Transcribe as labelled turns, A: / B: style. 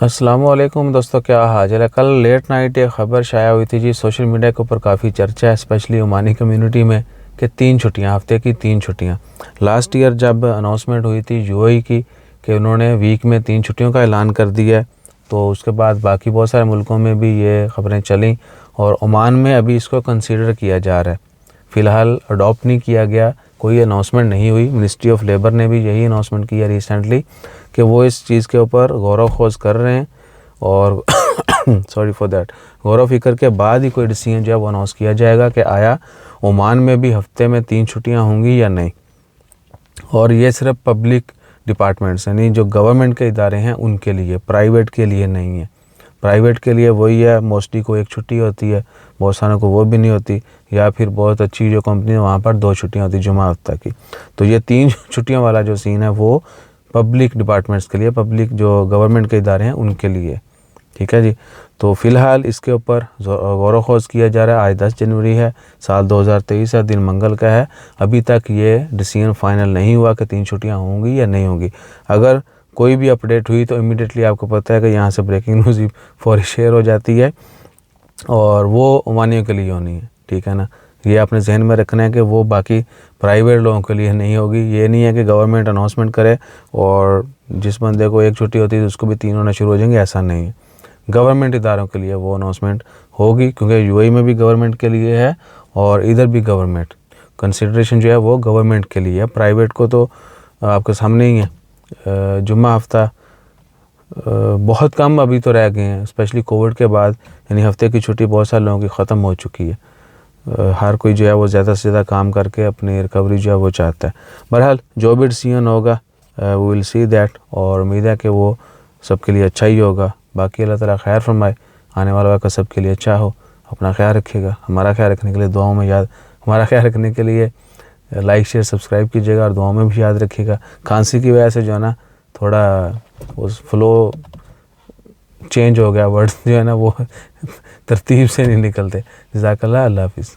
A: अस्सलामुअलैकुम दोस्तों, क्या हाल है। कल लेट नाइट एक ख़बर शाया हुई थी जी, सोशल मीडिया के ऊपर काफ़ी चर्चा है स्पेशली ओमानी कम्युनिटी में कि 3 छुट्टियां, हफ्ते की 3 छुट्टियां। लास्ट ईयर जब अनाउंसमेंट हुई थी यूएई की कि उन्होंने वीक में 3 छुट्टियों का ऐलान कर दिया है, तो उसके बाद बाकी बहुत सारे मुल्कों में भी ये ख़बरें चलीं और ओमान में अभी इसको कंसीडर किया जा रहा है। फ़िलहाल अडॉप्ट नहीं किया गया, कोई अनाउंसमेंट नहीं हुई। मिनिस्ट्री ऑफ लेबर ने भी यही अनाउंसमेंट किया रिसेंटली कि वो इस चीज़ के ऊपर गौर व खोज कर रहे हैं और सॉरी फॉर दैट, गौर व फिक्र के बाद ही कोई डिसीजन जो है वो अनाउंस किया जाएगा कि आया ओमान में भी हफ्ते में 3 छुट्टियां होंगी या नहीं। और ये सिर्फ पब्लिक डिपार्टमेंट्स यानी जो गवर्नमेंट के इदारे हैं उनके लिए, प्राइवेट के लिए नहीं है। प्राइवेट के लिए वही है, मोस्टली को 1 छुट्टी होती है, बहुत सारों को वो भी नहीं होती, या फिर बहुत अच्छी जो कंपनी है वहाँ पर 2 छुट्टियाँ होती जुमा हफ्ता की। तो ये 3 छुट्टियों वाला जो सीन है वो पब्लिक डिपार्टमेंट्स के लिए, पब्लिक जो गवर्नमेंट के इदारे हैं उनके लिए, ठीक है जी। तो फ़िलहाल इसके ऊपर गौर व खोज किया जा रहा है। आज 10 जनवरी है, साल 2023 है, दिन मंगल का है। अभी तक ये डिसीजन फाइनल नहीं हुआ कि 3 छुट्टियाँ होंगी या नहीं होंगी। अगर कोई भी अपडेट हुई तो इमीडिएटली आपको पता है कि यहाँ से ब्रेकिंग न्यूज़ फौरी शेयर हो जाती है और वो ओमानियों के लिए होनी है, ठीक है ना। ये आपने जहन में रखना है कि वो बाकी प्राइवेट लोगों के लिए नहीं होगी। ये नहीं है कि गवर्नमेंट अनाउंसमेंट करे और जिस बंदे को 1 छुट्टी होती है तो उसको भी 3 होना शुरू हो जाएंगे, ऐसा नहीं है। गवर्नमेंट इदारों के लिए वो अनाउंसमेंट होगी, क्योंकि यूएई में भी गवर्नमेंट के लिए है और इधर भी गवर्नमेंट कंसिडरेशन जो है वो गवर्नमेंट के लिए है। प्राइवेट को तो आपके सामने ही है। जुम्मा हफ्ता बहुत कम अभी तो रह गए हैं, स्पेशली कोविड के बाद, यानी हफ्ते की छुट्टी बहुत सारे लोगों की ख़त्म हो चुकी है। हर कोई जो है वो ज़्यादा से ज़्यादा काम करके अपनी रिकवरी जो है वो चाहता है। बहरहाल जो भी डिसीजन होगा वी विल सी दैट, और उम्मीद है कि वो सबके लिए अच्छा ही होगा। बाकी अल्लाह ताला खैर फरमाए, आने वाला वक्त सबके लिए अच्छा हो। अपना ख्याल रखिएगा, हमारा ख्याल रखने के लिए दुआओं में याद, हमारा ख्याल रखने के लिए लाइक शेयर सब्सक्राइब कीजिएगा और दुआओं में भी याद रखिएगा। खांसी की वजह से जो है ना थोड़ा उस फ्लो चेंज हो गया, वर्ड्स जो है ना वो तरतीब से नहीं निकलते। जज़ाकल्लाह, अल्लाह हाफ़िज़।